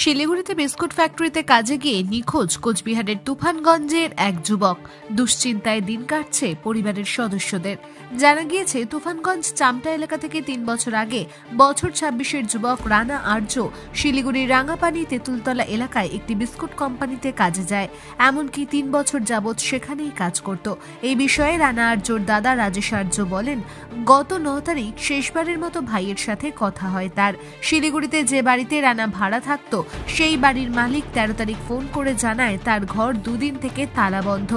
শিলিগুড়িতে বিস্কুট ফ্যাক্টরিতে কাজে গিয়ে নিখোঁজ কোচবিহারের তুফানগঞ্জের এক যুবক। দুশ্চিন্তায় দিন কাটছে পরিবারের সদস্যদের। জানা গিয়েছে, তুফানগঞ্জ চামটা এলাকা থেকে 3 বছর আগে বছর 26-এর যুবক রানা আর্য শিলিগুড়ির রাঙাপানি তেঁতুলতলা এলাকায় একটি বিস্কুট কোম্পানিতে কাজে যায়। এমনকি 3 বছর যাবৎ সেখানেই কাজ করত। এই বিষয়ে রানা আর্যর দাদা রাজেশ আর্য বলেন, গত 9 তারিখ শেষবারের মতো ভাইয়ের সাথে কথা হয় তার। শিলিগুড়িতে যে বাড়িতে রানা ভাড়া থাকতো, সেই বাড়ির মালিক 13 তারিখ ফোন করে জানায় তার ঘর 2 দিন থেকে তালা বন্ধ।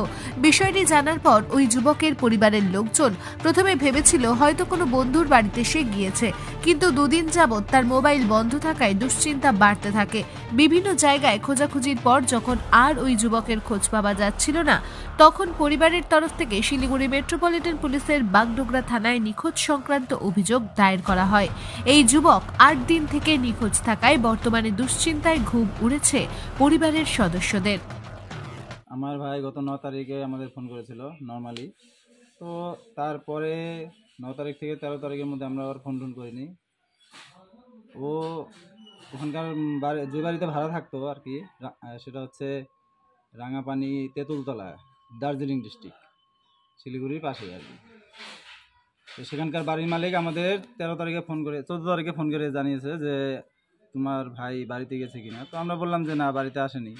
বিষয়টি জানার পর ওই যুবকের পরিবারের লোকজন প্রথমে ভেবেছিল হয়তো কোনো বন্ধুর বাড়িতে সে গিয়েছে, কিন্তু 2 দিন যাবৎ তার মোবাইল বন্ধ থাকায় দুশ্চিন্তা বাড়তে থাকে। বিভিন্ন জায়গায় খোঁজাখুঁজির পর যখন আর ওই যুবকের খোঁজ পাওয়া যাচ্ছিল না, তখন পরিবারের তরফ থেকে শিলিগুড়ি মেট্রোপলিটন পুলিশের বাগডোগরা থানায় নিখোঁজ সংক্রান্ত অভিযোগ দায়ের করা হয়। এই যুবক 8 দিন থেকে নিখোঁজ থাকায় বর্তমানে দুশ্চিন্তায় ঘুম উড়েছে পরিবারের সদস্যদের। আমার ভাই গত 9 তারিখে আমাদের ফোন করেছিল নর্মালি। তো তারপরে 9 তারিখ থেকে 13 তারিখের মধ্যে আমরা আর ফোন করিনি। ও ওখানকার যে বাড়িতে ভাড়া থাকতো আর কি, সেটা হচ্ছে রাঙাপানি তেঁতুলতলা, দার্জিলিং ডিস্ট্রিক্ট, শিলিগুড়ির পাশে আর কি। তো সেখানকার বাড়ির মালিক আমাদের 13 তারিখে ফোন করে 14 তারিখে ফোন করে জানিয়েছে যে তোমার ভাই বাড়িতে গেছে কিনা। তো আমরা বললাম যে না, বাড়িতে আসেনি।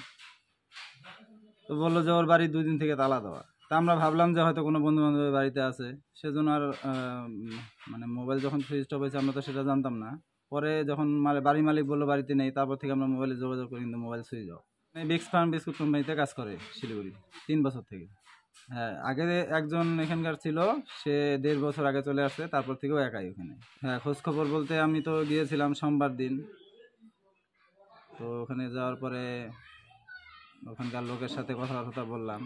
তো বললো যে ওর বাড়ি 2 দিন থেকে তালা দেওয়া। তা আমরা ভাবলাম যে হয়তো কোনো বন্ধু বান্ধবের বাড়িতে আছে, সেজন্য আর মানে মোবাইল যখন সুইচ অফ হয়েছে আমরা তো সেটা জানতাম না। পরে যখন বাড়ির মালিক বললো বাড়িতে নেই, তারপর থেকে আমরা মোবাইলে যোগাযোগ করি, কিন্তু মোবাইল সুইচ অফ। বিক্স ফার্ম বিস্কুট কোম্পানিতে কাজ করে শিলিগুড়ি 3 বছর থেকে। হ্যাঁ, আগে একজন এখানকার ছিল, সে 1.5 বছর আগে চলে আসছে, তারপর থেকেও একাই ওখানে। হ্যাঁ, খোঁজখবর বলতে আমি তো গিয়েছিলাম সোমবার দিন। তো ওখানে যাওয়ার পরে ওখানকার লোকের সাথে কথাবার্তা বললাম,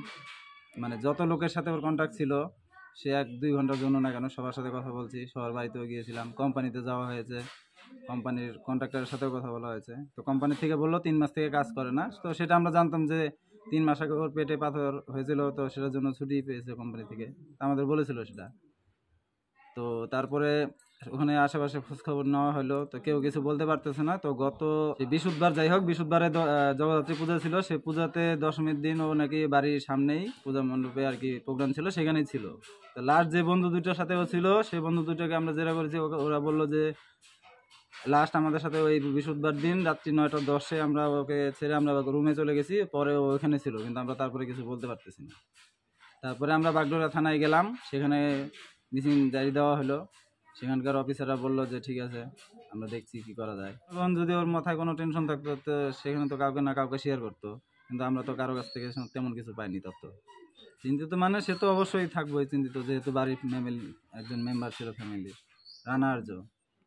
মানে যত লোকের সাথে ওর কন্ট্যাক্ট ছিল, সে 1-2 ঘন্টার জন্য না কেন সবার সাথে কথা বলছি। সবার বাড়িতেও গিয়েছিলাম, কোম্পানিতে যাওয়া হয়েছে, কোম্পানির কন্ট্রাক্টরের সাথেও কথা বলা হয়েছে। তো কোম্পানি থেকে বললো 3 মাস থেকে কাজ করে না। তো সেটা আমরা জানতাম যে 3 মাস আগে ওর পেটে পাথর হয়েছিল, তো সেটার জন্য ছুটি পেয়েছে কোম্পানি থেকে, আমাদের বলেছিল সেটা। তো তারপরে ওখানে আশেপাশে খোঁজখবর নেওয়া হলো, তো কেউ কিছু বলতে পারতেছে না। তো গত বৃহস্পতিবার, যাই হোক, বৃহস্পতিবারে জগদ্ধাত্রী পূজা ছিল, সে পূজাতে দশমীর দিন ও নাকি বাড়ির সামনেই পূজা মণ্ডপে আর কি প্রোগ্রাম ছিল, সেখানেই ছিল। তো লাস্ট যে বন্ধু দুটোর সাথে ও ছিল, সেই বন্ধু দুটোকে আমরা জেরা করেছি। ওরা বললো যে লাস্ট আমাদের সাথে ওই বৃহস্পতিবার দিন রাত্রি 9:10-এ আমরা ওকে ছেড়ে আমরা রুমে চলে গেছি। পরে ও ওখানে ছিল, কিন্তু আমরা তারপরে কিছু বলতে পারতেছি না। তারপরে আমরা বাগডোগরা থানায় গেলাম, সেখানে মিসিং ডায়েরি দেওয়া হলো। সেখানকার অফিসাররা বললো যে ঠিক আছে, আমরা দেখছি কি করা যায়। এখন যদি ওর মাথায় কোনো টেনশন থাকতো, তো সেখানে তো কাউকে না কাউকে শেয়ার করতো, কিন্তু আমরা তো কারো কাছ থেকে তেমন কিছু পাইনি তথ্য। চিন্তিত মানে সে তো অবশ্যই থাকবোই চিন্তিত, যেহেতু বাড়ির ফ্যামিলি একজন মেম্বার ছিল ফ্যামিলির। রানা আর্য।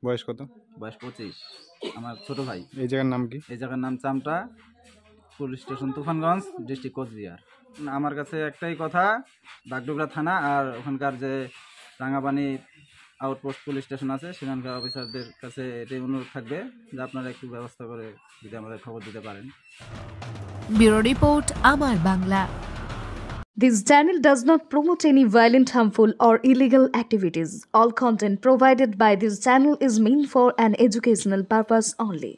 বয়স কত? বয়স 25। আমার ছোট ভাই। এই জায়গার নাম কি? এই জায়গার নাম Chamta, police station Tufanganj, district Coochbehar. আমার কাছে একটাই কথা, বাগডোগরা থানা আর ওখানকার যে রাঙাপানি আউটপোস্ট পুলিশ স্টেশন আছে, সেখানকার অফিসারদের কাছে এটাই অনুরোধ থাকবে যে আপনারা একটু ব্যবস্থা করে যদি আমাদের খবর দিতে পারেন। ব্যুরো রিপোর্ট, আমার Bangla. This channel does not promote any violent, harmful, or illegal activities. All content provided by this channel is meant for an educational purpose only.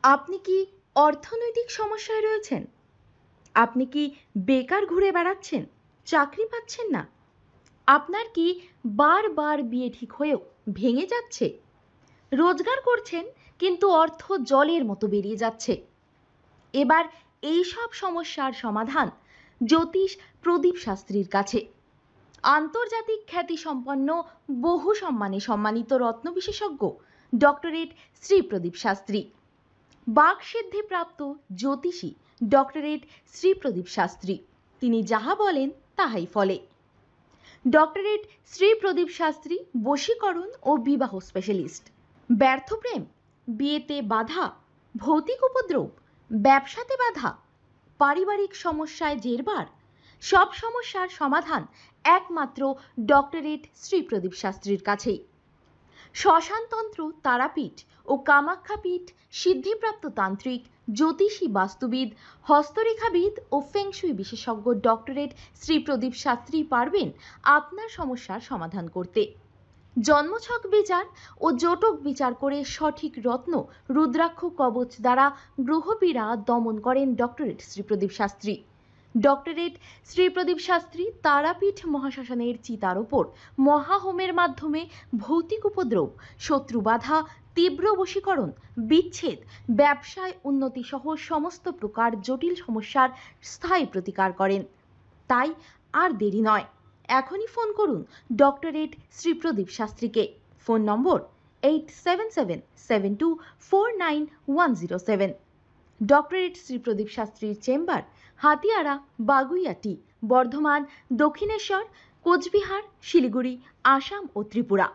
আপনি কি অর্থনৈতিক সমস্যায় রয়েছেন? আপনি কি বেকার ঘুরে বেড়াচ্ছেন, চাকরি পাচ্ছেন না? আপনার কি বারবার বিয়ে ঠিক হয়েও ভেঙে যাচ্ছে? রোজগার করছেন, কিন্তু অর্থ জলের মতো বেরিয়ে যাচ্ছে। এবার এই সব সমস্যার সমাধান জ্যোতিষ প্রদীপ শাস্ত্রীর কাছে। আন্তর্জাতিক খ্যাতিসম্পন্ন, বহু সম্মানে সম্মানিত রত্ন বিশেষজ্ঞ ডক্টরেট শ্রী প্রদীপ শাস্ত্রী, বাকসিদ্ধিপ্রাপ্ত জ্যোতিষী ডক্টরেট শ্রী প্রদীপ শাস্ত্রী। তিনি যাহা বলেন তাহাই ফলে। ডক্টরেট শ্রী প্রদীপ শাস্ত্রী বশীকরণ ও বিবাহ স্পেশালিস্ট। ব্যর্থ প্রেম, বিয়েতে বাধা, ভৌতিক উপদ্রব, ব্যবসাতে বাধা, পারিবারিক সমস্যায় জেরবার, সব সমস্যার সমাধান একমাত্র ডক্টরেট শ্রী প্রদীপ শাস্ত্রীর কাছেই। শ্মশানতন্ত্র, তারাপীঠ ও কামাখ্যাপীঠ, সিদ্ধিপ্রাপ্ত তান্ত্রিক, জ্যোতিষী, বাস্তুবিদ, হস্তরেখাবিদ ও ফেংশুই বিশেষজ্ঞ ডক্টরেট শ্রী প্রদীপ শাস্ত্রী পারবেন আপনার সমস্যার সমাধান করতে। জন্মছক বিচার ও জটক বিচার করে সঠিক রত্ন রুদ্রাক্ষ কবচ দ্বারা গ্রহপীড়া দমন করেন ডক্টরেট শ্রী প্রদীপ শাস্ত্রী। ডক্টরেট শ্রী প্রদীপ শাস্ত্রী তারাপীঠ মহাশ্মশানের চিতার ওপর মহাহোমের মাধ্যমে ভৌতিক উপদ্রব, শত্রু বাধা, তীব্র বশীকরণ, বিচ্ছেদ, ব্যবসায় উন্নতি সহ সমস্ত প্রকার জটিল সমস্যার স্থায়ী প্রতিকার করেন। তাই আর দেরি নয়, এখনই ফোন করুন ডক্টরেট শ্রী প্রদীপ শাস্ত্রীকে। Phone number 8777249107। Doctorate Shri Pradip শাস্ত্রীর চেম্বার হাতিয়ারা, বাগুইয়াটি, বর্ধমান, দক্ষিণেশ্বর, কোচবিহার, শিলিগুড়ি, আসাম ও ত্রিপুরা।